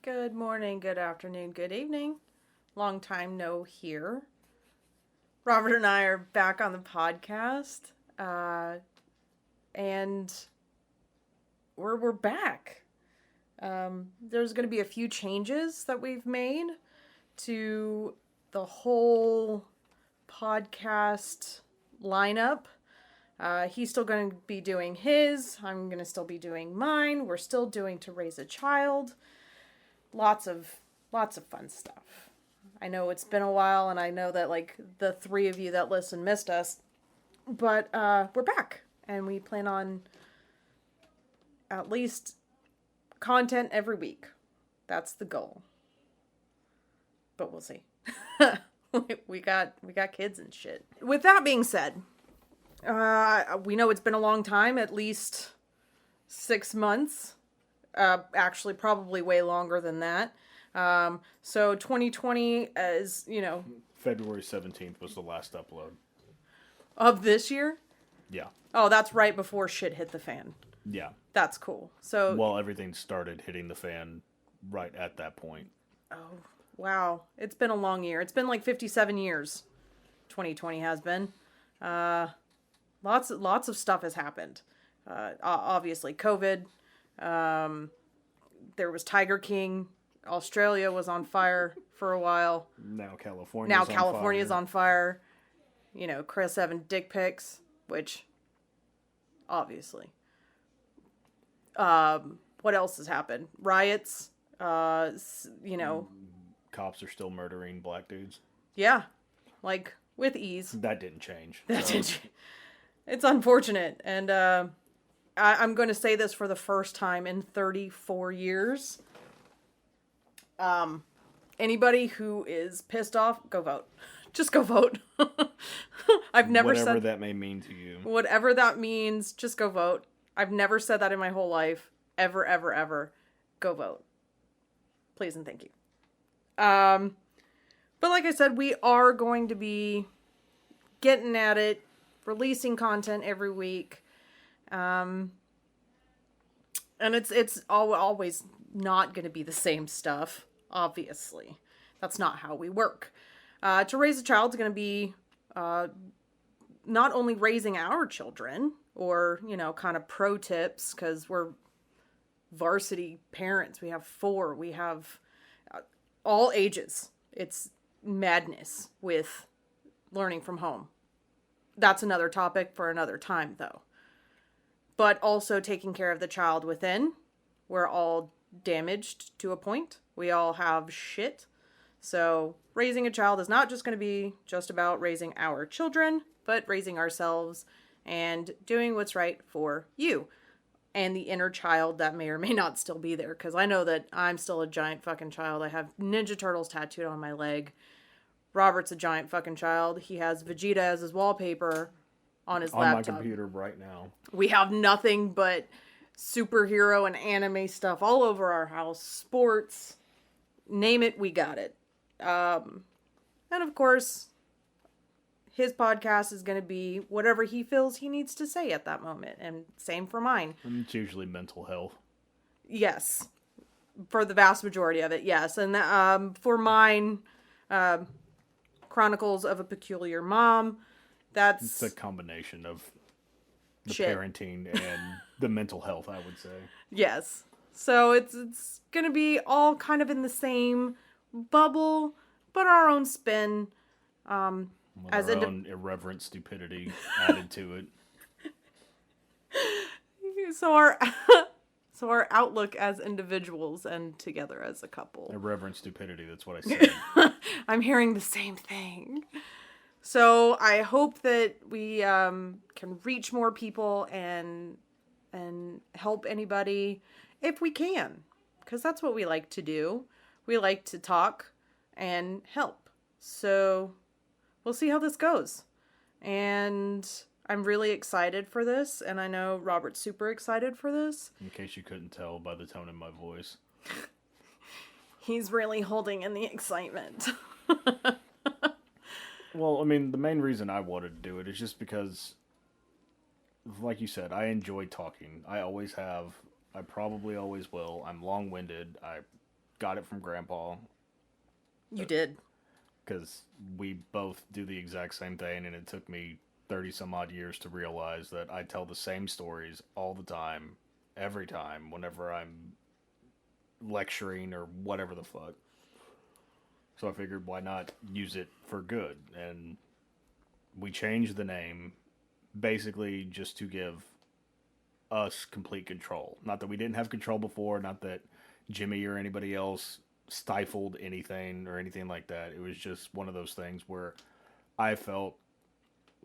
Good morning, good afternoon, good evening. Long time no hear. Robert and I are back on the podcast, and we're back. There's going to be a few changes that we've made to the whole podcast lineup. He's still going to be doing his. I'm going to still be doing mine. We're still doing To Raise a Child. Lots of fun stuff. I know it's been a while, and I know that like the three of you that listen missed us, but we're back, and we plan on at least content every week. That's the goal. But we'll see. we got kids and shit. With that being said, we know it's been a long time, at least 6 months. Actually, probably way longer than that. So 2020 is, February 17th was the last upload. Of this year? Yeah. Oh, that's right before shit hit the fan. Yeah. That's cool. So, well, everything started hitting the fan right at that point. Oh, wow. It's been a long year. It's been like 57 years. 2020 has been. Lots of stuff has happened. Obviously, COVID. There was Tiger King. Australia was on fire for a while. Now California's on fire. Chris having dick pics, which obviously. What else has happened? Riots. Cops are still murdering black dudes. Yeah, like with ease. That didn't change. It's unfortunate, and I'm going to say this for the first time in 34 years. Anybody who is pissed off, go vote. Just go vote. I've never said... Whatever that may mean to you. Whatever that means, just go vote. I've never said that in my whole life. Ever, ever, ever. Go vote. Please and thank you. But like I said, we are going to be getting at it, releasing content every week. And it's always not going to be the same stuff, obviously. That's not how we work. To Raise a Child is going to be not only raising our children, or, kind of pro tips, because we're varsity parents. We have 4. We have all ages. It's madness with learning from home. That's another topic for another time, though. But also taking care of the child within. We're all damaged to a point. We all have shit. So raising a child is not just going to be just about raising our children, but raising ourselves and doing what's right for you and the inner child that may or may not still be there. Because I know that I'm still a giant fucking child. I have Ninja Turtles tattooed on my leg. Robert's a giant fucking child. He has Vegeta as his wallpaper on his laptop. On my computer right now. We have nothing but superhero and anime stuff all over our house. Sports. Name it, we got it. And of course, his podcast is going to be whatever he feels he needs to say at that moment. And same for mine. And it's usually mental health. Yes. For the vast majority of it, yes. And for mine, Chronicles of a Peculiar Mom, it's a combination of the shit. Parenting and the mental health, I would say. Yes. So it's going to be all kind of in the same bubble, but our own spin. With our own irreverent stupidity added to it. So our outlook as individuals and together as a couple. Irreverent stupidity, that's what I said. I'm hearing the same thing. So I hope that we can reach more people and help anybody if we can. Because that's what we like to do. We like to talk and help. So we'll see how this goes. And I'm really excited for this. And I know Robert's super excited for this. In case you couldn't tell by the tone of my voice. He's really holding in the excitement. Well, I mean, the main reason I wanted to do it is just because, like you said, I enjoy talking. I always have. I probably always will. I'm long-winded. I got it from Grandpa. You did. Because we both do the exact same thing, and it took me 30 some odd years to realize that I tell the same stories all the time, every time, whenever I'm lecturing or whatever the fuck. So I figured, why not use it for good? And we changed the name basically just to give us complete control. Not that we didn't have control before, not that Jimmy or anybody else stifled anything or anything like that. It was just one of those things where I felt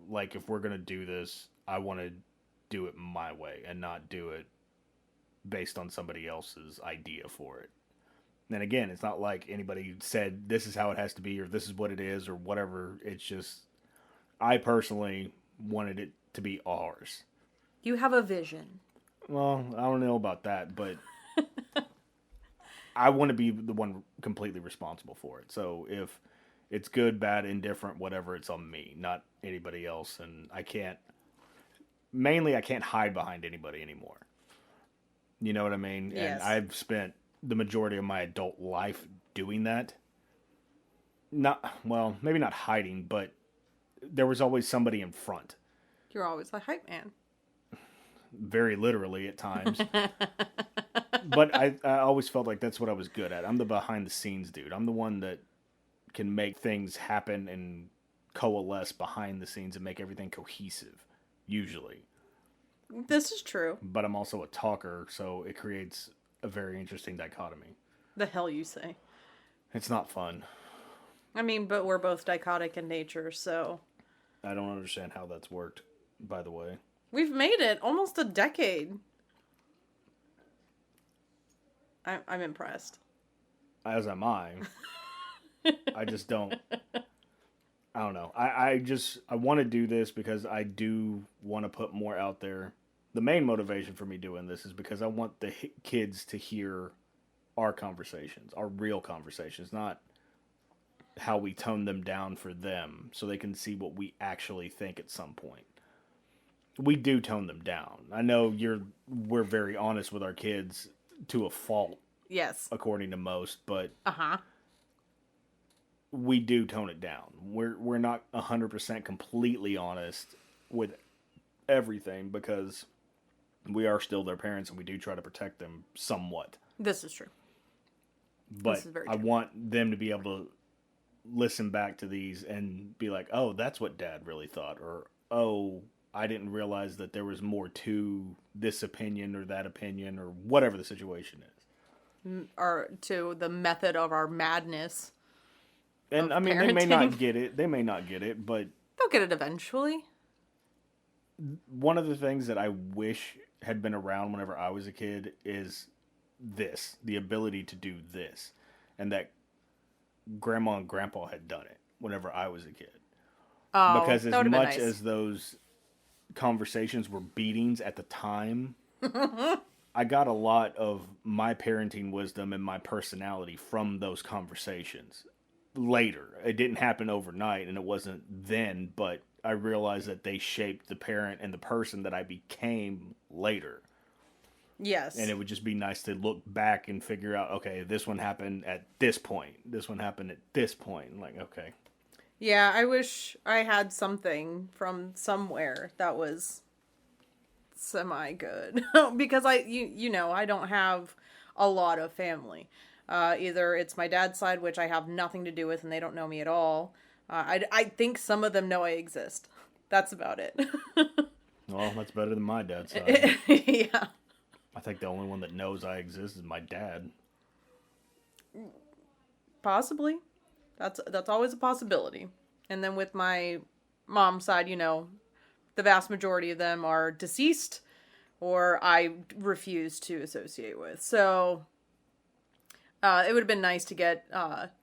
like if we're going to do this, I want to do it my way and not do it based on somebody else's idea for it. And again, it's not like anybody said this is how it has to be or this is what it is or whatever. It's just, I personally wanted it to be ours. You have a vision. Well, I don't know about that, but I want to be the one completely responsible for it. So if it's good, bad, indifferent, whatever, it's on me, not anybody else. And I can't hide behind anybody anymore. You know what I mean? Yes. And I've spent the majority of my adult life doing that. Maybe not hiding, but there was always somebody in front. You're always a hype man. Very literally at times. But I always felt like that's what I was good at. I'm the behind the scenes dude. I'm the one that can make things happen and coalesce behind the scenes and make everything cohesive, usually. This is true. But I'm also a talker, so it creates a very interesting dichotomy. The hell you say. It's not fun. I mean, but we're both dichotic in nature, so... I don't understand how that's worked, by the way. We've made it almost a decade. I'm impressed. As am I. I just don't... I don't know. I want to do this because I do want to put more out there. The main motivation for me doing this is because I want the kids to hear our conversations, our real conversations, not how we tone them down for them so they can see what we actually think at some point. We do tone them down. I know we're very honest with our kids to a fault. Yes. According to most, but uh-huh. We do tone it down. We're not 100% completely honest with everything because we are still their parents and we do try to protect them somewhat. This is true. But this is very true. I want them to be able to listen back to these and be like, oh, that's what Dad really thought. Or, oh, I didn't realize that there was more to this opinion or that opinion or whatever the situation is. Or to the method of our madness. And I mean, parenting. They may not get it. They may not get it, but... They'll get it eventually. One of the things that I wish had been around whenever I was a kid is this. The ability to do this. And that Grandma and Grandpa had done it whenever I was a kid. Oh, because as much as those conversations were beatings at the time, I got a lot of my parenting wisdom and my personality from those conversations. Later. It didn't happen overnight, and it wasn't then, but I realized that they shaped the parent and the person that I became later. Yes. And it would just be nice to look back and figure out, okay, this one happened at this point. This one happened at this point. I'm like, okay. Yeah, I wish I had something from somewhere that was semi-good. Because I don't have a lot of family. Either it's my dad's side, which I have nothing to do with, and they don't know me at all. I think some of them know I exist. That's about it. Well, that's better than my dad's side. Yeah. I think the only one that knows I exist is my dad. Possibly. That's always a possibility. And then with my mom's side, the vast majority of them are deceased or I refuse to associate with. So... it would have been nice to get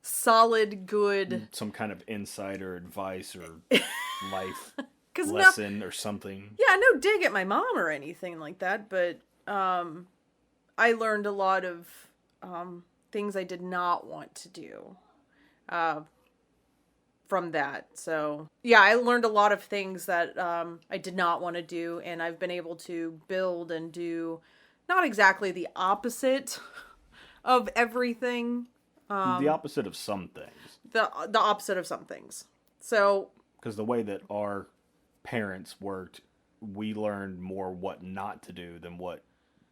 solid, good... Some kind of insider advice or life lesson or something. Yeah, no dig at my mom or anything like that, but I learned a lot of things I did not want to do from that. So, yeah, I learned a lot of things that I did not want to do, and I've been able to build and do not exactly the opposite of everything. The opposite of some things. The opposite of some things. So, because the way that our parents worked, we learned more what not to do than what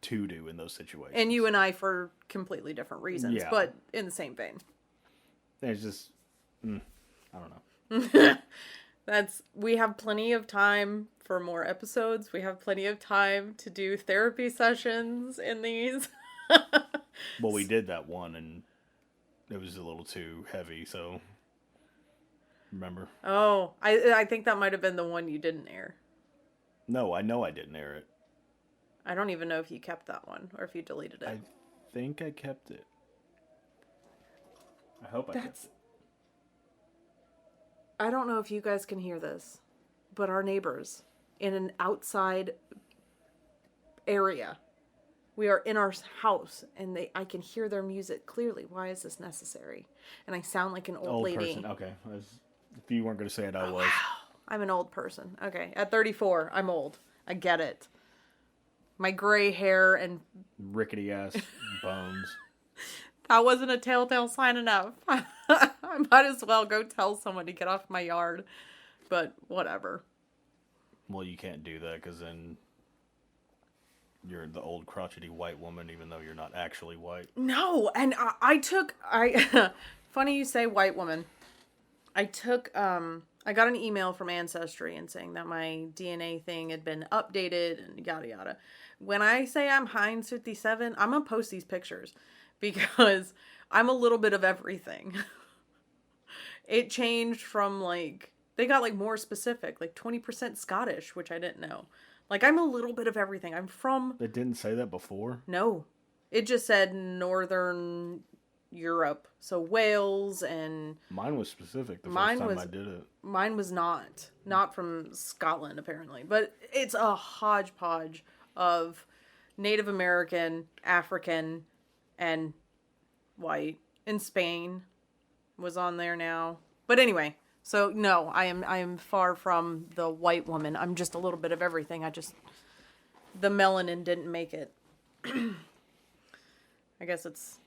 to do in those situations. and you and I for completely different reasons, Yeah. but in the same vein. It's just, I don't know. We have plenty of time for more episodes. We have plenty of time to do therapy sessions in these. Well, we did that one, and it was a little too heavy, so remember? Oh, I think that might have been the one you didn't air. No, I know I didn't air it. I don't even know if you kept that one or if you deleted it. I think I kept it. I hope I kept it. I don't know if you guys can hear this, but our neighbors in an outside area. We are in our house, and I can hear their music clearly. Why is this necessary? And I sound like an old lady. Person. Okay. If you weren't going to say it, I was. I'm an old person. Okay. At 34, I'm old. I get it. My gray hair and... rickety ass bones. That wasn't a telltale sign enough. I might as well go tell someone to get off my yard. But whatever. Well, you can't do that because then you're the old crotchety white woman, even though you're not actually white. No, and funny you say white woman. I got an email from Ancestry and saying that my DNA thing had been updated and yada yada. When I say I'm Heinz 57, I'm gonna post these pictures because I'm a little bit of everything. It changed from they got more specific, 20% Scottish, which I didn't know. I'm a little bit of everything. I'm from... It didn't say that before? No. It just said Northern Europe. So Wales and... Mine was specific the first time I did it. Mine was not. Not from Scotland, apparently. But it's a hodgepodge of Native American, African, and white. And Spain was on there now. But anyway... So, no, I am far from the white woman. I'm just a little bit of everything. The melanin didn't make it. I guess it's,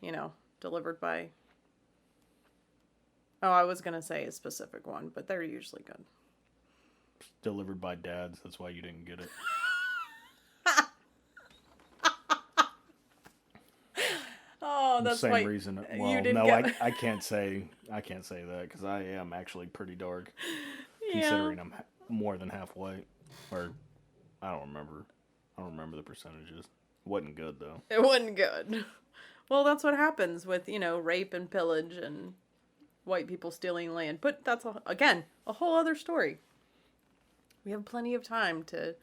delivered by... Oh, I was going to say a specific one, but they're usually good. Delivered by dads, that's why you didn't get it. Oh, that's same why reason. you Well, didn't no, get... I can't say that because I am actually pretty dark, Yeah. considering I'm more than half white. Or I don't remember the percentages. Wasn't good though. It wasn't good. Well, that's what happens with rape and pillage and white people stealing land. But that's again a whole other story. We have plenty of time to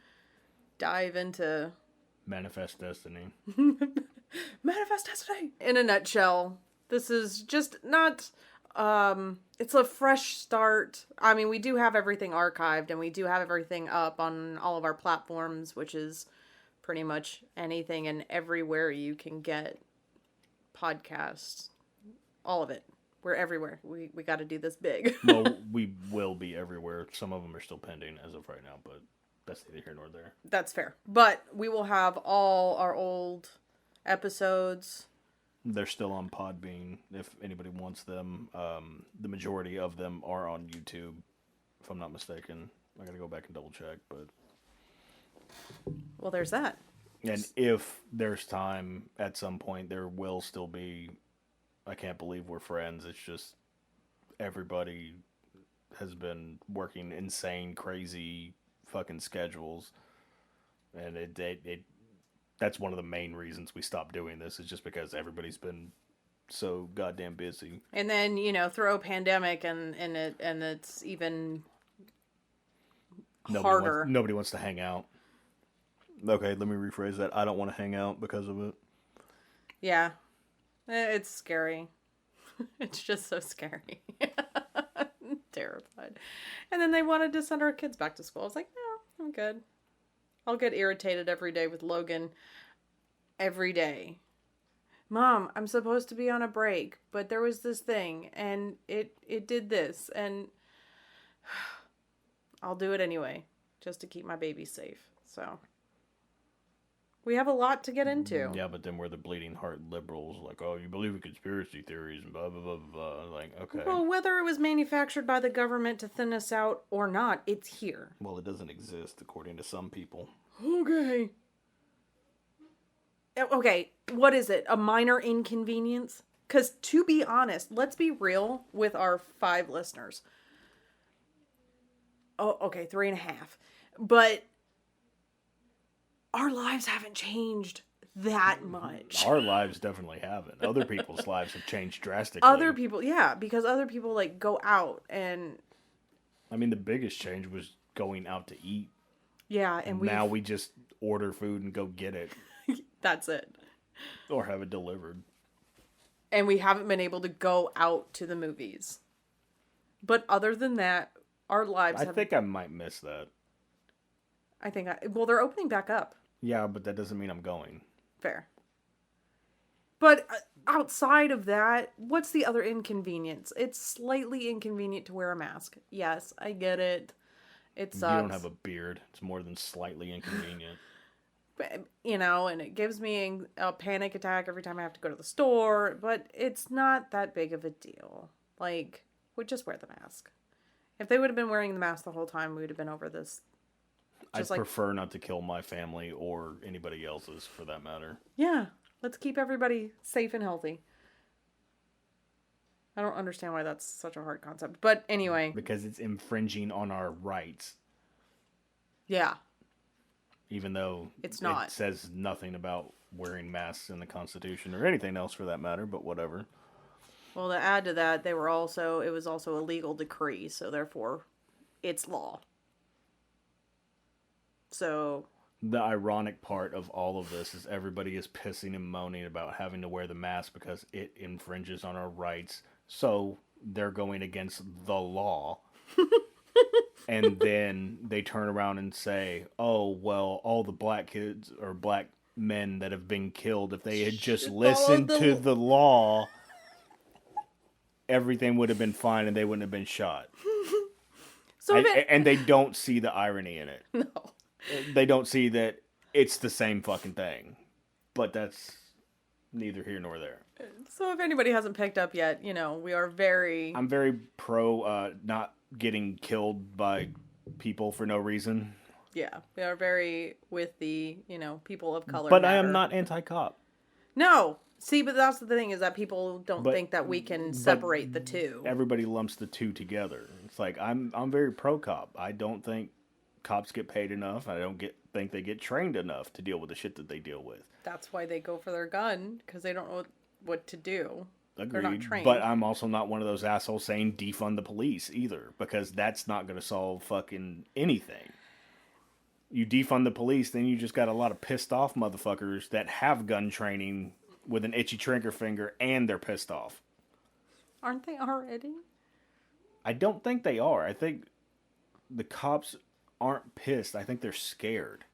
dive into Manifest destiny. Manifest destiny. In a nutshell, this is just not, it's a fresh start. I mean, we do have everything archived and we do have everything up on all of our platforms, which is pretty much anything and everywhere you can get podcasts. All of it. We're everywhere. We got to do this big. Well, we will be everywhere. Some of them are still pending as of right now, but that's neither here nor there. That's fair. But we will have all our old episodes. They're still on Podbean if anybody wants them. The majority of them are on YouTube, if I'm not mistaken. I gotta go back and double check, but... Well, there's that. And if there's time at some point, there will still be... I Can't Believe We're Friends. It's just everybody has been working insane, crazy fucking schedules. And that's one of the main reasons we stopped doing this, is just because everybody's been so goddamn busy. And then, throw a pandemic and it's even harder. Nobody wants to hang out. Okay, let me rephrase that. I don't want to hang out because of it. Yeah. It's scary. It's just so scary. I'm terrified. And then they wanted to send our kids back to school. I was like, no, I'm good. I'll get irritated every day with Logan. Every day. Mom, I'm supposed to be on a break, but there was this thing, and it did this, and I'll do it anyway, just to keep my baby safe. So, We have a lot to get into. Yeah, but then we're the bleeding heart liberals, like, oh, you believe in conspiracy theories and blah, blah, blah, blah. Like, okay. Well, whether it was manufactured by the government to thin us out or not, it's here. Well, it doesn't exist, according to some people. Okay. Okay, what is it? A minor inconvenience? Because to be honest, let's be real with our 5 listeners. Oh, okay, 3.5. But our lives haven't changed that much. Our lives definitely haven't. Other people's lives have changed drastically. Other people, yeah, because other people like go out and... I mean, the biggest change was going out to eat. Yeah, and now we just order food and go get it. That's it. Or have it delivered. And we haven't been able to go out to the movies. But other than that, our lives I think I might miss that. Well, they're opening back up. Yeah, but that doesn't mean I'm going. Fair. But outside of that, what's the other inconvenience? It's slightly inconvenient to wear a mask. Yes, I get it. It sucks. You don't have a beard. It's more than slightly inconvenient. But, and it gives me a panic attack every time I have to go to the store. But it's not that big of a deal. Like, we just wear the mask. If they would have been wearing the mask the whole time, we would have been over this. I'd prefer not to kill my family or anybody else's, for that matter. Yeah. Let's keep everybody safe and healthy. I don't understand why that's such a hard concept. But anyway. Because it's infringing on our rights. Yeah. Even though it's not. It says nothing about wearing masks in the Constitution or anything else for that matter, but whatever. Well, to add to that, it was also a legal decree, so therefore it's law. So the ironic part of all of this is everybody is pissing and moaning about having to wear the mask because it infringes on our rights. So they're going against the law. And then they turn around and say, oh, well, all the black kids or black men that have been killed, if they had just listened to the law, everything would have been fine and they wouldn't have been shot. And they don't see the irony in it. No. They don't see that it's the same fucking thing. But that's neither here nor there. So if anybody hasn't picked up yet, we are very... I'm very pro not getting killed by people for no reason. Yeah, we are very with the, people of color. But matter. I am not anti-cop. No. See, but that's the thing is that people don't think that we can separate the two. Everybody lumps the two together. It's like, I'm very pro-cop. I don't think cops get paid enough. I don't think they get trained enough to deal with the shit that they deal with. That's why they go for their gun, because they don't know what to do. Agreed. They're not trained. But I'm also not one of those assholes saying defund the police either, because that's not going to solve fucking anything. You defund the police, then you just got a lot of pissed off motherfuckers that have gun training with an itchy trigger finger and they're pissed off. Aren't they already? I don't think they are. I think the cops aren't pissed. I think they're scared.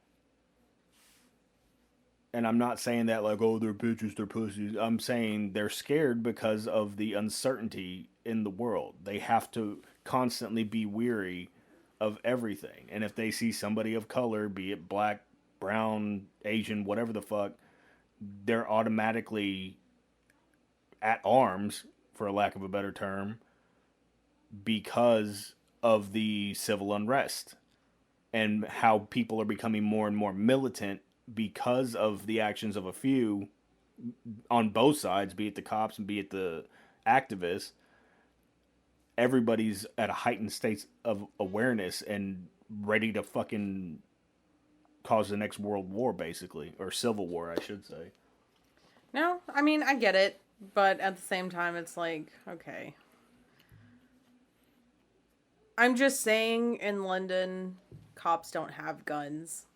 And I'm not saying that like, oh, they're bitches, they're pussies. I'm saying they're scared because of the uncertainty in the world. They have to constantly be weary of everything. And if they see somebody of color, be it black, brown, Asian, whatever the fuck, they're automatically at arms, for a lack of a better term, because of the civil unrest and how people are becoming more and more militant because of the actions of a few on both sides, be it the cops and be it the activists. Everybody's at a heightened state of awareness and ready to fucking cause the next world war, basically. Or civil war, I should say. No, I mean, I get it. But at the same time, it's like, okay. I'm just saying, in London, cops don't have guns.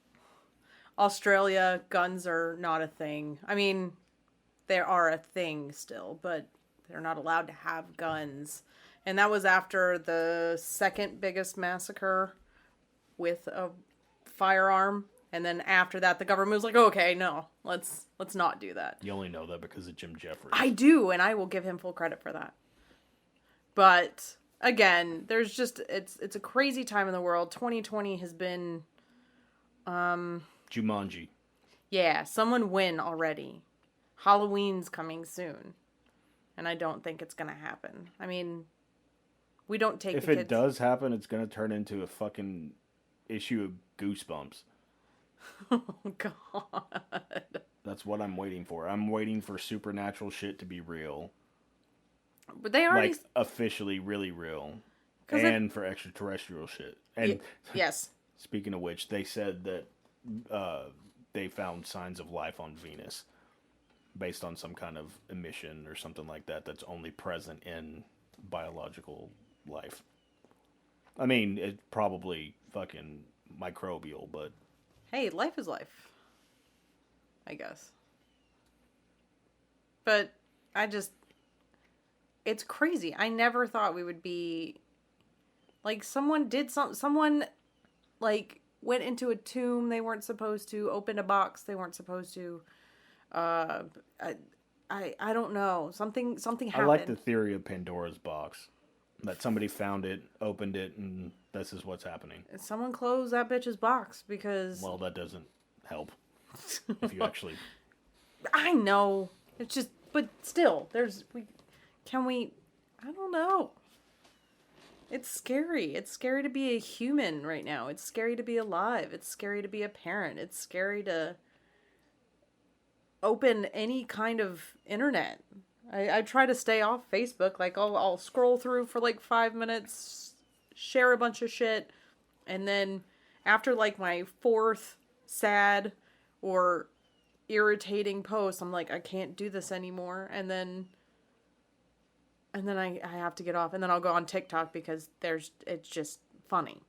Australia, guns are not a thing. I mean, they are a thing still, but they're not allowed to have guns. And that was after the second biggest massacre with a firearm. And then after that, the government was like, okay, no, let's not do that. You only know that because of Jim Jeffries. I do, and I will give him full credit for that. But again, there's just it's a crazy time in the world. 2020 has been Jumanji. Yeah, someone win already. Halloween's coming soon. And I don't think it's gonna happen. I mean, we don't take If the it kids. does happen, it's gonna turn into a fucking issue of Goosebumps. Oh, God. That's what I'm waiting for. I'm waiting for supernatural shit to be real. But they already... Like, officially really real. 'Cause And for extraterrestrial shit. And yes. speaking of which, they said that they found signs of life on Venus based on some kind of emission or something like that that's only present in biological life. I mean, it's probably fucking microbial, but... Hey, life is life. I guess. But I just... It's crazy. I never thought we would be... Like, someone did someone, like, went into a tomb they weren't supposed to, opened a box they weren't supposed to. I don't know. Something happened. I like the theory of Pandora's box. That somebody found it, opened it, and this is what's happening. Someone closed that bitch's box because... Well, that doesn't help. If you actually... I know. It's just... But still, there's... I don't know. It's scary. It's scary to be a human right now. It's scary to be alive. It's scary to be a parent. It's scary to open any kind of internet. I try to stay off Facebook. Like, I'll scroll through for like 5 minutes, share a bunch of shit, and then after like my fourth sad or irritating post, I'm like, I can't do this anymore. And then I have to get off, and then I'll go on TikTok because it's just funny.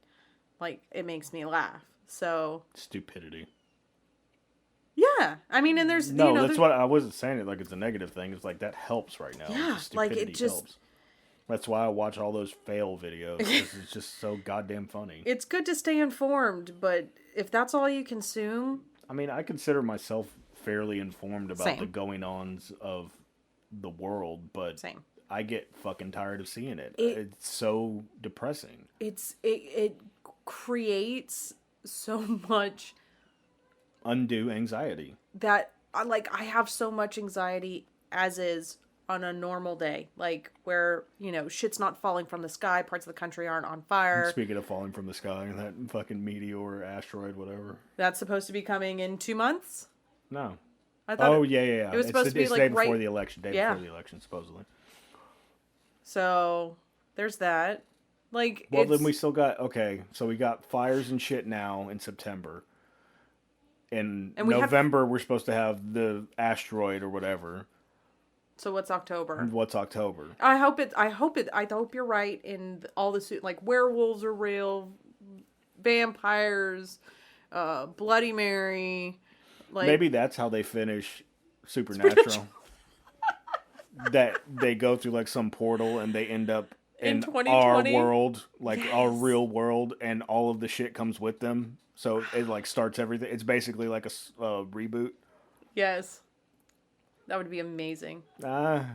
Like, it makes me laugh. So Stupidity. yeah, I mean, and there's No, that's what I wasn't saying it like it's a negative thing. It's like that helps right now. Yeah, like it just helps. That's why I watch all those fail videos. 'Cause it's just so goddamn funny. It's good to stay informed, but if that's all you consume, I mean, I consider myself fairly informed about Same. the going-ons of the world, but same. I get fucking tired of seeing it. It's so depressing. It creates so much Undue anxiety. that I have so much anxiety as is on a normal day, like where, shit's not falling from the sky, parts of the country aren't on fire. Speaking of falling from the sky, that fucking meteor, asteroid, whatever. That's supposed to be coming in 2 months? No. I thought Yeah. It was supposed to be it's like day before right the election. Day Yeah. before the election, supposedly. So there's that. Like, Well, then we still got so we got fires and shit now in September. In And we November, we're supposed to have the asteroid or whatever. So what's October? What's October? I hope you're right in all the like werewolves are real, vampires, Bloody Mary. Like, Maybe that's how they finish Supernatural. That they go through like some portal and they end up in our 2020? world, like our Yes. real world, and all of the shit comes with them. So it like starts everything. It's basically like a reboot. Yes. That would be amazing. Okay,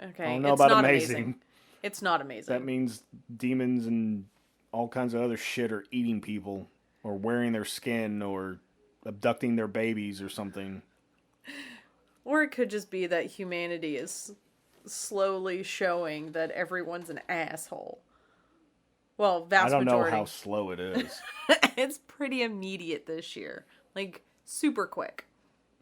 I don't know about amazing. It's not amazing. That means demons and all kinds of other shit are eating people, or wearing their skin, or abducting their babies, or something. Or it could just be that humanity is slowly showing that everyone's an asshole. Well, vast majority. I don't know how slow it is. It's pretty immediate this year. Like, super quick.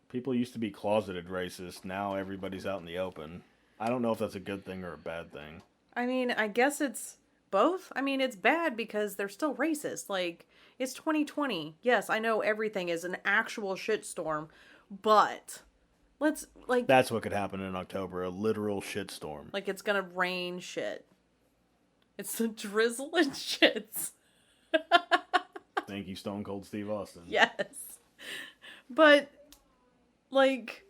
People used to be closeted racist. Now everybody's out in the open. I don't know if that's a good thing or a bad thing. I mean, I guess it's both. I mean, it's bad because they're still racist. Like, it's 2020. Yes, I know everything is an actual shitstorm, but That's what could happen in October, a literal shitstorm. like, it's gonna rain shit. It's the drizzle and shits. Thank you, Stone Cold Steve Austin. Yes. But, like,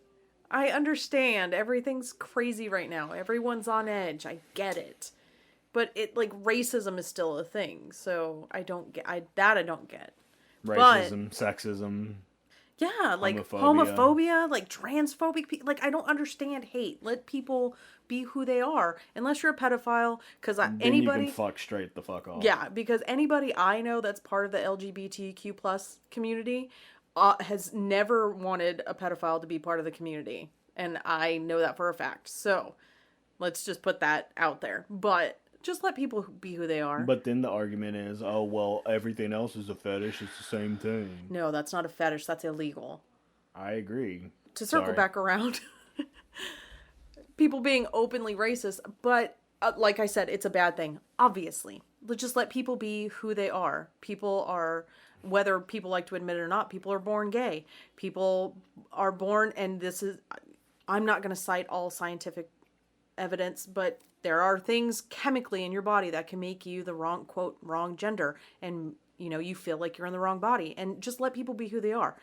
I understand everything's crazy right now. Everyone's on edge. I get it. But racism is still a thing. So I don't get, I don't get. Racism, sexism. Yeah, like Homophobia. homophobia, like transphobic people. Like, I don't understand hate. Let people be who they are. Unless you're a pedophile, because Then you can fuck straight the fuck off. Yeah, because anybody I know that's part of the LGBTQ plus community, has never wanted a pedophile to be part of the community. And I know that for a fact. So let's just put that out there. But just let people be who they are. But then the argument is, oh, well, everything else is a fetish. It's the same thing. No, that's not a fetish. That's illegal. I agree. To circle back around, people being openly racist, but like I said, it's a bad thing. Obviously, just let people be who they are. People are, whether people like to admit it or not, people are born gay. People are born, and this is, I'm not going to cite all scientific evidence, but there are things chemically in your body that can make you the wrong, quote, wrong gender. And, you know, you feel like you're in the wrong body. And just let people be who they are.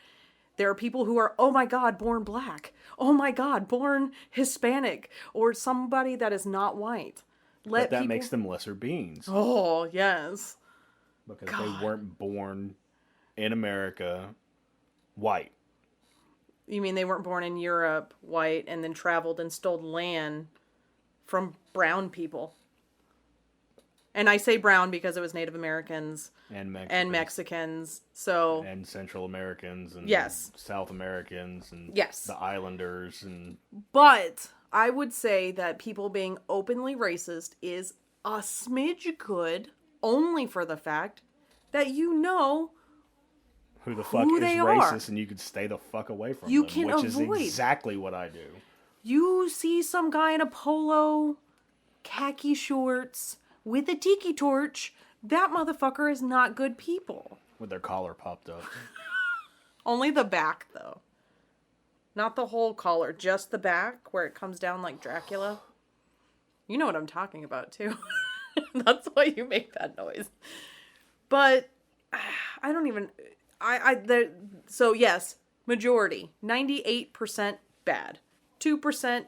There are people who are, oh my God, born black. Oh my God, born Hispanic. Or somebody that is not white. But that makes them lesser beings. Oh, yes. Because they weren't born in America white. You mean they weren't born in Europe white and then traveled and stole land from brown people? And I say brown because it was Native Americans and Mexicans, so and Central Americans and yes, South Americans and yes, the Islanders and. But I would say that people being openly racist is a smidge good, only for the fact that you know who the fuck is racist, and you can stay the fuck away from them, which is exactly what I do. You see some guy in a polo, khaki shorts, with a tiki torch, that motherfucker is not good people. With their collar popped up. Only the back, though. Not the whole collar, just the back, where it comes down like Dracula. You know what I'm talking about, too. That's why you make that noise. But, I don't even... So, yes, majority. 98% bad. 2%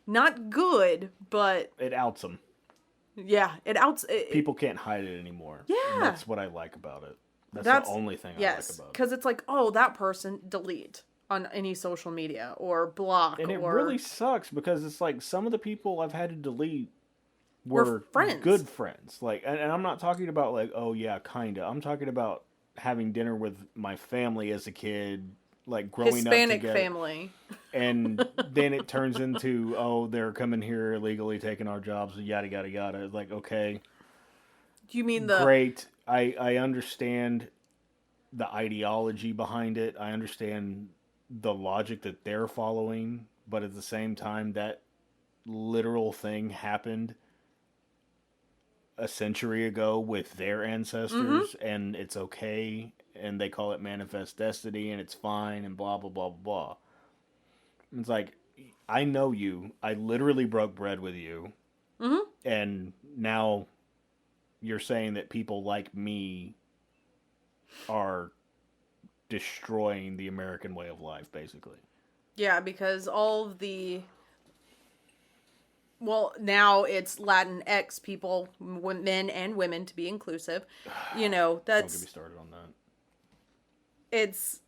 not good, but... It outs them. Yeah, it outs... People can't hide it anymore. Yeah. And that's what I like about it. That's the only thing I like about it. Because it's like, oh, that person, delete on any social media or block. And it really sucks because it's like some of the people I've had to delete were friends. Good friends. Like, and I'm not talking about like, oh yeah, kinda. I'm talking about having dinner with my family as a kid, like growing Hispanic up together. family. And then it turns into, oh, they're coming here illegally, taking our jobs, yada, yada, yada. It's like, okay. Do you mean Great. I understand the ideology behind it. I understand the logic that they're following. But at the same time, that literal thing happened a century ago with their ancestors. Mm-hmm. And it's okay. And they call it manifest destiny. And it's fine. And blah, blah, blah, blah. It's like, I know you. I literally broke bread with you. Mm-hmm. And now you're saying that people like me are destroying the American way of life, basically. Yeah, because all of the... Well, now it's Latinx people, men and women, to be inclusive. You know, that's... Don't get me started on that. It's...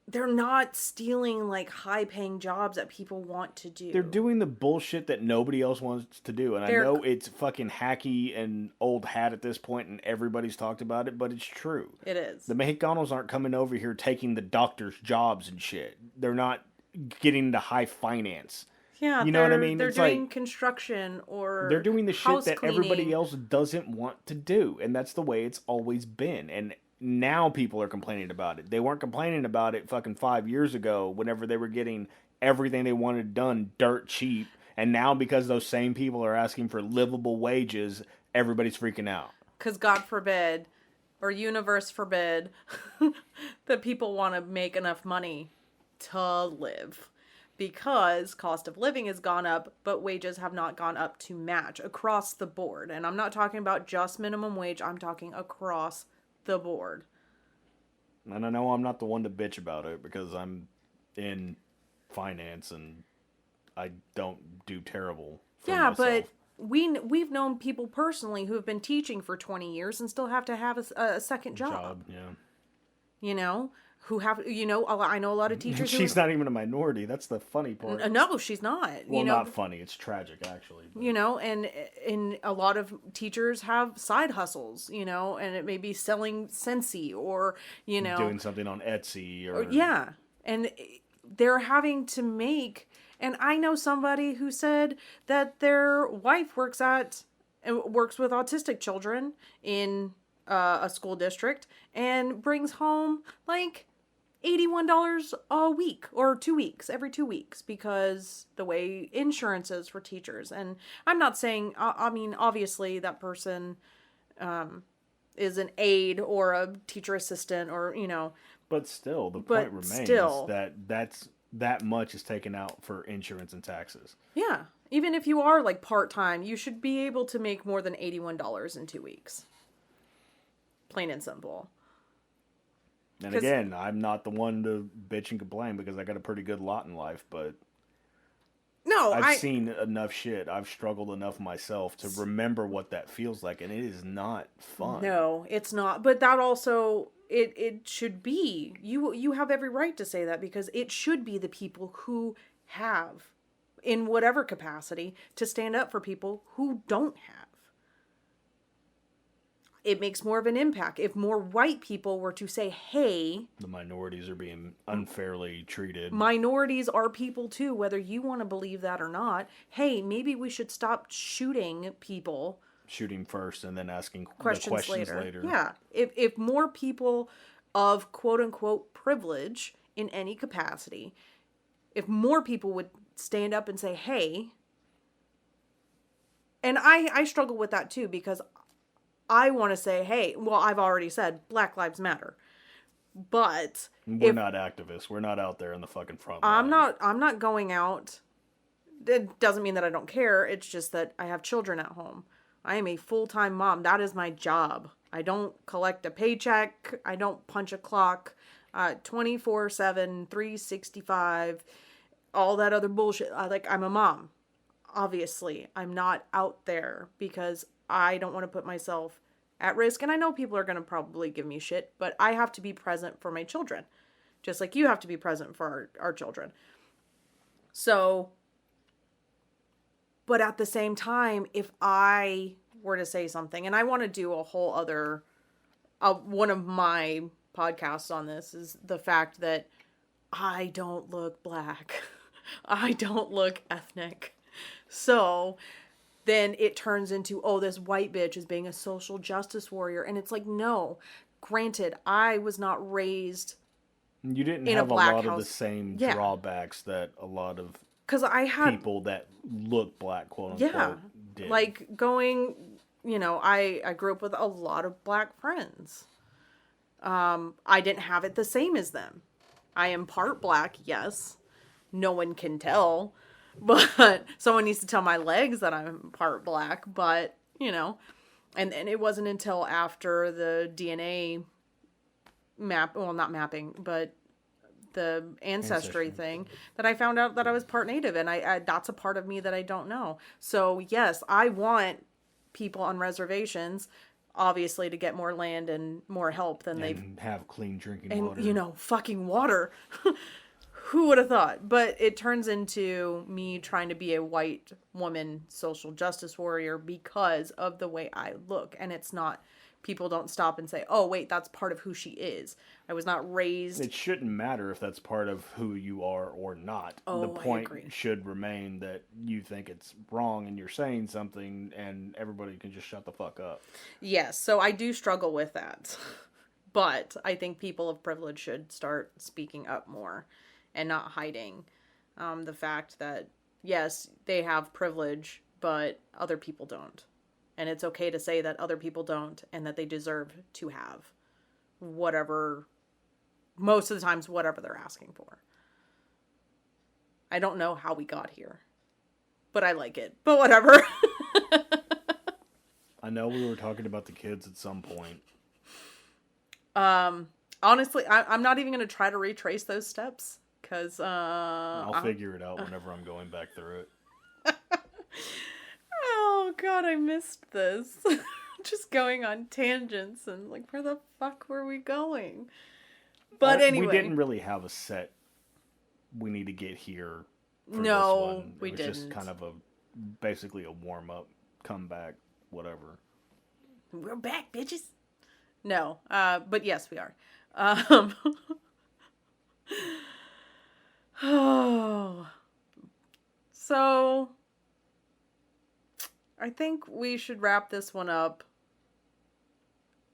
They're not stealing, like, high-paying jobs that people want to do. They're doing the bullshit that nobody else wants to do. And I know it's fucking hacky and old hat at this point, and everybody's talked about it, but it's true. It is. The Mexicanos aren't coming over here taking the doctors' jobs and shit. They're not getting into high finance. Yeah, you know what I mean? They're doing construction or they're doing the shit that cleaning. Everybody else doesn't want to do. And that's the way it's always been. And now people are complaining about it. They weren't complaining about it fucking 5 years ago whenever they were getting everything they wanted done dirt cheap. And now because those same people are asking for livable wages, everybody's freaking out. Because God forbid, or universe forbid, that people want to make enough money to live. Because cost of living has gone up, but wages have not gone up to match across the board. And I'm not talking about just minimum wage. I'm talking across the board. And I know I'm not the one to bitch about it because I'm in finance and I don't do terrible for myself. But we've known people personally who have been teaching for 20 years and still have to have a second job. Yeah. You know, who have, I know a lot of teachers who... She's not even a minority. That's the funny part. No, she's not. Well, not funny. It's tragic, actually. But... And a lot of teachers have side hustles, and it may be selling Scentsy or, doing something on Etsy or... Yeah. And they're having to make... And I know somebody who said that their wife works with autistic children in a school district and brings home like $81 a week or 2 weeks, every 2 weeks, because the way insurance is for teachers. And I'm not saying, I mean, obviously that person is an aide or a teacher assistant or, But still, the point remains that much is taken out for insurance and taxes. Yeah. Even if you are like part-time, you should be able to make more than $81 in 2 weeks. Plain and simple. And again, I'm not the one to bitch and complain because I got a pretty good lot in life, but no, I've seen enough shit. I've struggled enough myself to remember what that feels like, and it is not fun. No, it's not. But that also, it should be. You have every right to say that because it should be the people who have, in whatever capacity, to stand up for people who don't have. It makes more of an impact. If more white people were to say, hey... The minorities are being unfairly treated. Minorities are people too, whether you want to believe that or not. Hey, maybe we should stop shooting people. Shooting first and then asking questions later. Yeah. If more people of quote-unquote privilege in any capacity, if more people would stand up and say, hey... And I struggle with that too, because... I want to say, hey, well, I've already said Black Lives Matter, but we're not activists. We're not out there in the fucking front line. I'm not going out. It doesn't mean that I don't care. It's just that I have children at home. I am a full-time mom. That is my job. I don't collect a paycheck. I don't punch a clock, 24/7, 365, all that other bullshit. I'm a mom. Obviously, I'm not out there because I don't want to put myself at risk. And I know people are going to probably give me shit, but I have to be present for my children. Just like you have to be present for our children. So, but at the same time, if I were to say something, and I want to do a whole other, one of my podcasts on this is the fact that I don't look black. I don't look ethnic. So... then it turns into, oh, this white bitch is being a social justice warrior. And it's like, no. Granted, I was not raised You didn't in have a black lot house. of the same Yeah. drawbacks that a lot of people that look black, quote unquote, did. Like going, I grew up with a lot of black friends. I didn't have it the same as them. I am part black, yes. No one can tell. But someone needs to tell my legs that I'm part black, but, and it wasn't until after the DNA not mapping, but the ancestry thing that I found out that I was part Native, and I that's a part of me that I don't know. So, yes, I want people on reservations, obviously, to get more land and more help than they've... have clean drinking water. And, fucking water. Who would have thought? But it turns into me trying to be a white woman social justice warrior because of the way I look. And it's not, people don't stop and say, oh, wait, that's part of who she is. I was not raised... It shouldn't matter if that's part of who you are or not. Oh, the point I agree. should remain that you think it's wrong and you're saying something and everybody can just shut the fuck up. Yes, so I do struggle with that. But I think people of privilege should start speaking up more. And not hiding the fact that, yes, they have privilege, but other people don't. And it's okay to say that other people don't and that they deserve to have whatever, most of the times, whatever they're asking for. I don't know how we got here, but I like it. But whatever. I know we were talking about the kids at some point. Honestly, I'm not even going to try to retrace those steps. Because, I'll figure it out whenever I'm going back through it. Oh, God, I missed this. Just going on tangents and, where the fuck were we going? But anyway. We didn't really have a set, we need to get here for this No, one. we It was didn't. just kind of basically a warm-up, comeback, whatever. We're back, bitches. No, but yes, we are. Oh. So, I think we should wrap this one up.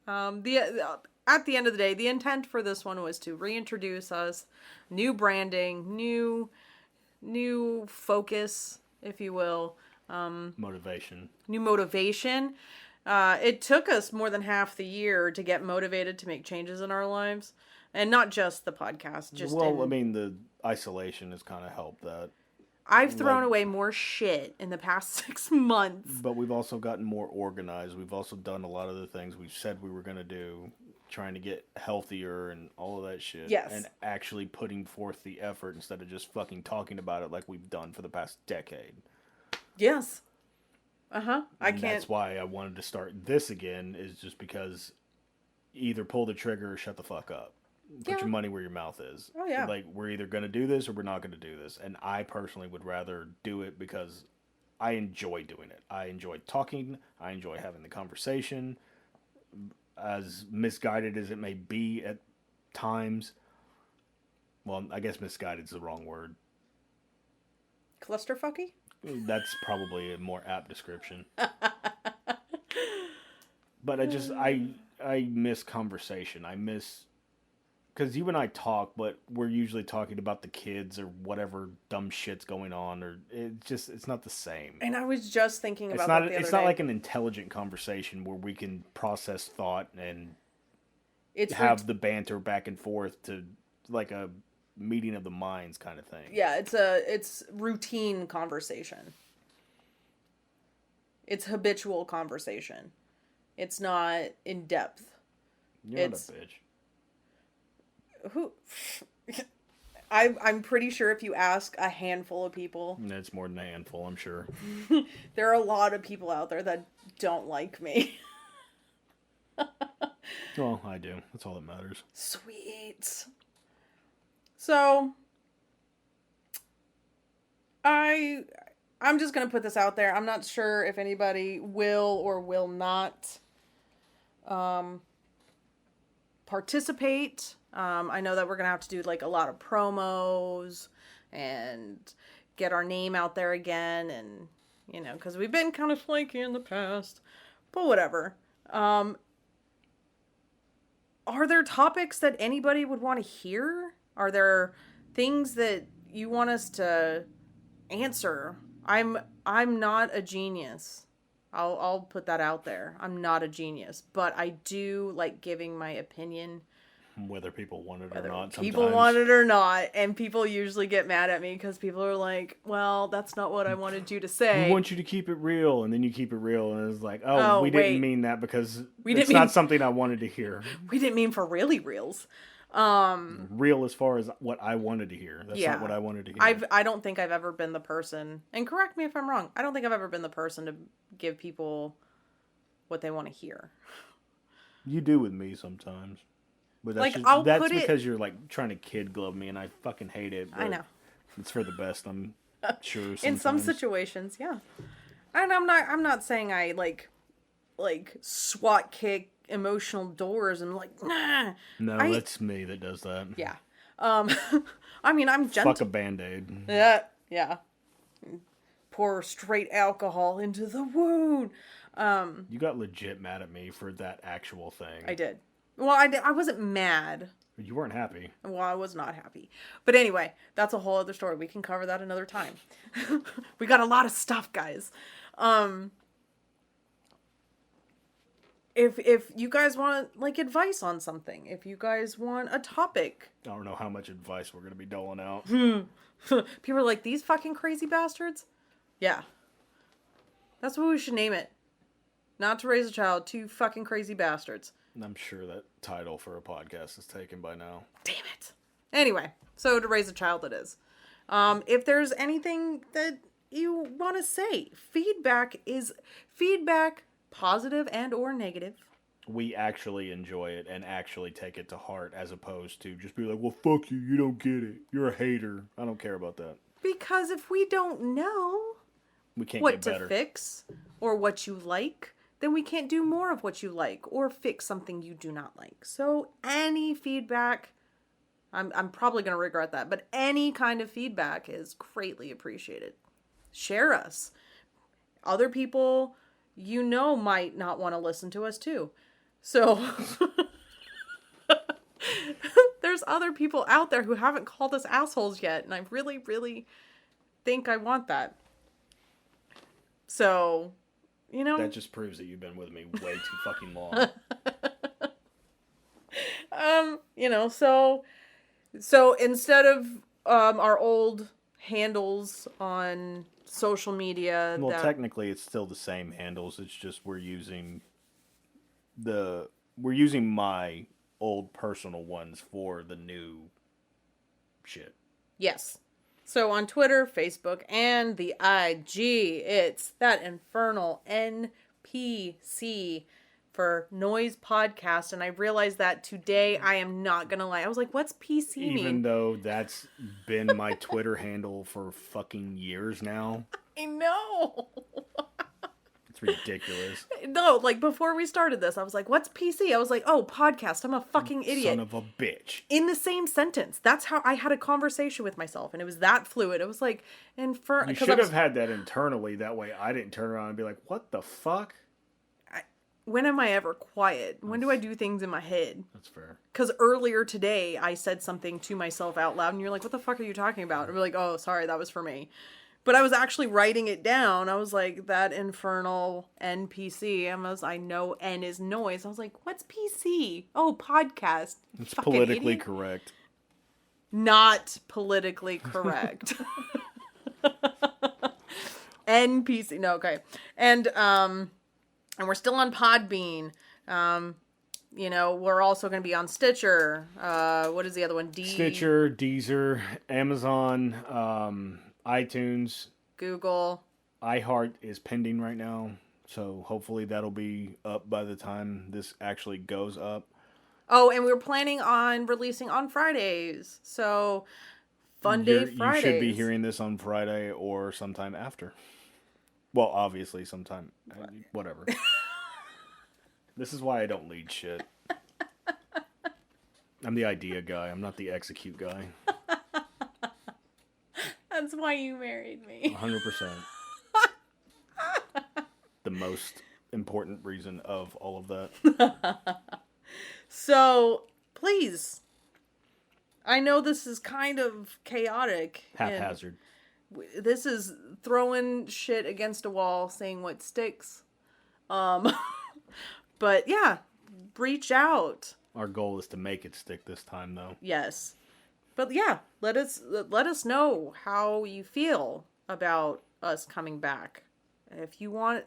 At the end of the day, the intent for this one was to reintroduce us, new branding, new focus, if you will. Motivation. New motivation. It took us more than half the year to get motivated to make changes in our lives. And not just the podcast. I mean, the isolation has kind of helped that. I've thrown away more shit in the past 6 months. But we've also gotten more organized. We've also done a lot of the things we've said we were going to do, trying to get healthier and all of that shit. Yes. And actually putting forth the effort instead of just fucking talking about it like we've done for the past decade. Yes. Uh-huh. That's why I wanted to start this again, is just because either pull the trigger or shut the fuck up. Put your money where your mouth is. Oh, yeah. Like, we're either going to do this or we're not going to do this. And I personally would rather do it because I enjoy doing it. I enjoy talking. I enjoy having the conversation. As misguided as it may be at times. Well, I guess misguided is the wrong word. Clusterfucky? That's probably a more apt description. But I miss conversation. I miss... Because you and I talk, but we're usually talking about the kids or whatever dumb shit's going on, or it's not the same. And I was just thinking about that the other day. It's not like an intelligent conversation where we can process thought and have the banter back and forth to like a meeting of the minds kind of thing. Yeah, it's routine conversation. It's habitual conversation. It's not in depth. You're not a bitch. Who? I'm pretty sure if you ask a handful of people, it's more than a handful, I'm sure. There are a lot of people out there that don't like me. Well, I do. That's all that matters. Sweet. So, I'm just gonna put this out there. I'm not sure if anybody will or will not participate. I know that we're going to have to do like a lot of promos and get our name out there again. And, you know, because we've been kind of flaky in the past, but whatever. Are there topics that anybody would want to hear? Are there things that you want us to answer? I'm not a genius. I'll put that out there. I'm not a genius, but I do like giving my opinion. Whether people want it or not. People want it or not. And people usually get mad at me because people are like, well, that's not what I wanted you to say. We want you to keep it real. And then you keep it real. And it's like, we wait. didn't mean that because it's not something I wanted to hear. We didn't mean for really reals. Real as far as what I wanted to hear. That's not what I wanted to hear. I don't think I've ever been the person, and correct me if I'm wrong, I don't think I've ever been the person to give people what they want to hear. You do with me sometimes. But that's like, that's because you're like trying to kid glove me, and I fucking hate it. I know. It's for the best, I'm sure. Sometimes. In some situations, yeah. And I'm not saying I like SWAT kick emotional doors and like, nah. No, that's me that does that. Yeah. I mean, I'm gentle. Fuck a Band-Aid. Yeah. Pour straight alcohol into the wound. You got legit mad at me for that actual thing. I did. Well, I wasn't mad. You weren't happy. Well, I was not happy. But anyway, that's a whole other story. We can cover that another time. We got a lot of stuff, guys. If you guys want like advice on something, if you guys want a topic. I don't know how much advice we're going to be doling out. People are like, these fucking crazy bastards? Yeah. That's what we should name it. Not to raise a child, 2 fucking crazy bastards. I'm sure that title for a podcast is taken by now. Damn it. Anyway, so to raise a child it is. If there's anything that you want to say, feedback, positive and or negative. we actually enjoy it and actually take it to heart, as opposed to just be like, well, fuck you, you don't get it. You're a hater. I don't care about that. Because if we don't know We can't what get to better. fix or what you like, then we can't do more of what you like or fix something you do not like. So any feedback, I'm probably going to regret that, but any kind of feedback is greatly appreciated. Share us. Other people might not want to listen to us too. So there's other people out there who haven't called us assholes yet, and I really, really think I want that. So, That just proves that you've been with me way too fucking long. So instead of our old handles on social media, Well, technically, it's still the same handles. It's just we're using my old personal ones for the new shit. yes. So on Twitter, Facebook, and the IG, it's that infernal NPC for Noise Podcast. And I realized that today, I am not going to lie. I was like, what's PC mean? Even though that's been my Twitter handle for fucking years now. I know. It's ridiculous. No, like before we started this, I was like, what's PC? I was like, oh, podcast. I'm a fucking idiot. Son of a bitch. In the same sentence. That's how I had a conversation with myself, and it was that fluid. It was like, You should have had that internally. That way I didn't turn around and be like, what the fuck? When am I ever quiet? When do I do things in my head? That's fair. Because earlier today, I said something to myself out loud, and you're like, what the fuck are you talking about? And I'm like, oh, sorry, that was for me. But I was actually writing it down. I was like, that infernal NPC. I know N is noise. I was like, what's PC? Oh, podcast. It's Fucking politically idiot. correct. Not politically correct. NPC. No, okay. And we're still on Podbean. We're also going to be on Stitcher. What is the other one? Stitcher, Deezer, Amazon, iTunes, Google. iHeart is pending right now, so hopefully that'll be up by the time this actually goes up. Oh, and we're planning on releasing on Fridays. So, Fun Day Fridays. You should be hearing this on Friday or sometime after. Well, obviously sometime. Whatever. This is why I don't lead shit. I'm the idea guy. I'm not the execute guy. That's why you married me. 100%. The most important reason of all of that. So, please. I know this is kind of chaotic. Haphazard. This is throwing shit against a wall, saying what sticks. But yeah, reach out. Our goal is to make it stick this time, though. Yes. But yeah, let us know how you feel about us coming back. If you want,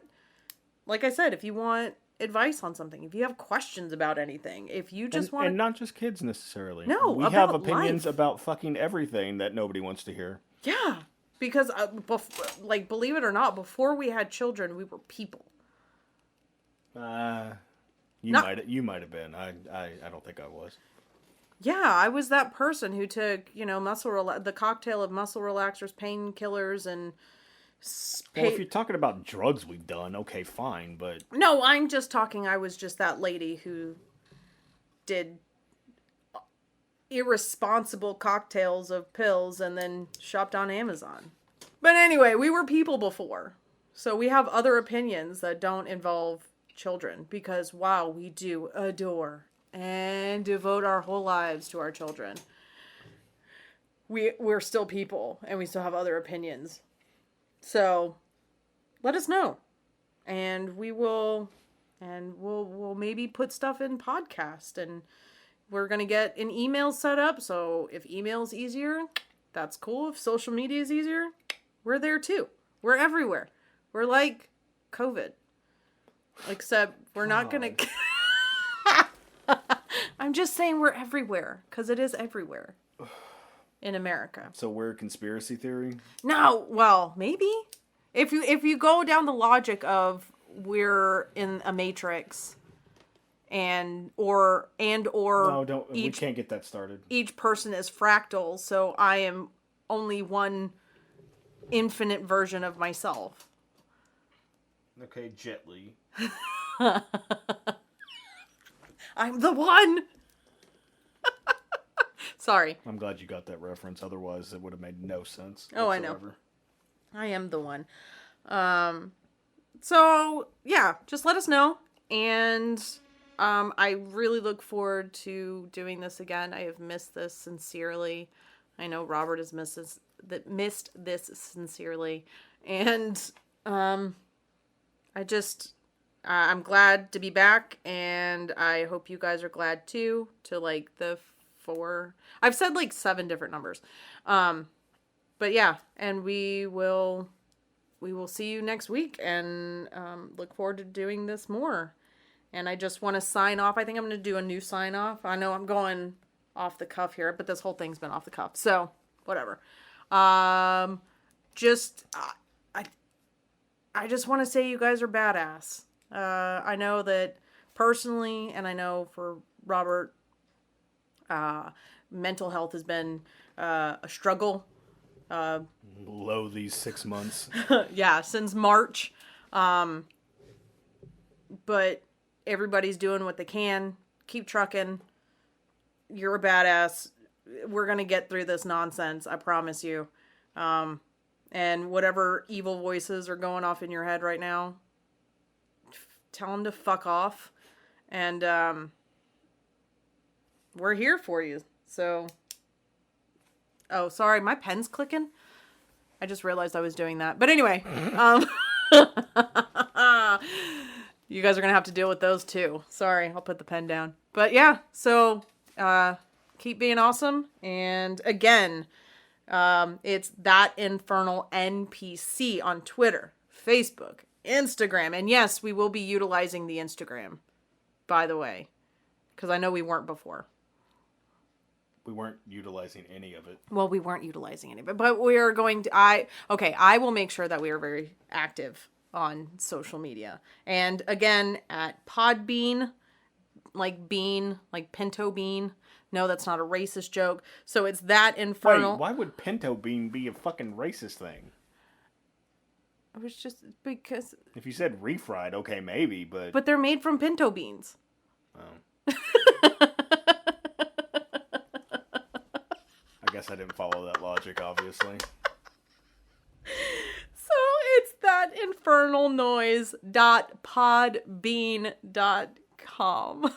like I said, if you want advice on something, if you have questions about anything, if you just want... And not just kids, necessarily. No, we have opinions about fucking everything that nobody wants to hear. Yeah, because, believe it or not, before we had children, we were people. You might have been. I don't think I was. Yeah, I was that person who took, the cocktail of muscle relaxers, painkillers, and... Well, if you're talking about drugs we've done, okay, fine, but... No, I'm just talking, I was just that lady who did irresponsible cocktails of pills and then shopped on Amazon. But anyway, we were people before. So we have other opinions that don't involve children. Because, wow, we do adore and devote our whole lives to our children. We're still people, and we still have other opinions. So, let us know. And we'll maybe put stuff in podcast. And we're going to get an email set up. So, if email's easier, that's cool. If social media is easier, we're there too. We're everywhere. We're like COVID. Except we're not going to... I'm just saying we're everywhere. Because it is everywhere. In America. So we're a conspiracy theory? No, well, maybe. If you go down the logic of we're in a matrix or No, don't. We each can't get that started. each person is fractal, so I am only one infinite version of myself. Okay, Jet Li. I'm the one. Sorry. I'm glad you got that reference. Otherwise, it would have made no sense. Oh, whatsoever. I know. I am the one. So yeah, just let us know. And I really look forward to doing this again. I have missed this sincerely. I know Robert has missed this sincerely. And I'm glad to be back, and I hope you guys are glad too, to like the 4. I've said like 7 different numbers. But yeah, and we will see you next week, and look forward to doing this more. And I just want to sign off. I think I'm going to do a new sign off. I know I'm going off the cuff here, but this whole thing's been off the cuff. So, whatever. I just want to say you guys are badass. I know that personally, and I know for Robert, mental health has been a struggle. Low these 6 months. Yeah, since March. But everybody's doing what they can. Keep trucking. You're a badass. We're going to get through this nonsense. I promise you. And whatever evil voices are going off in your head right now, tell them to fuck off. And we're here for you. So, oh, sorry, my pen's clicking. I just realized I was doing that. But anyway, you guys are going to have to deal with those too. Sorry, I'll put the pen down. But yeah, so keep being awesome. And again, it's That Infernal NPC on Twitter, Facebook, Instagram. And yes, we will be utilizing the Instagram, by the way, because I know we weren't before. We weren't utilizing any of it. Well, we weren't utilizing any of it, but we are going to, I will make sure that we are very active on social media. And again, at Podbean, like bean, like pinto bean. No, that's not a racist joke. So it's That Infernal. Wait, why would pinto bean be a fucking racist thing? It was just because... If you said refried, okay, maybe, but... But they're made from pinto beans. Oh. I guess I didn't follow that logic, obviously. So it's thatinfernalnoise.podbean.com.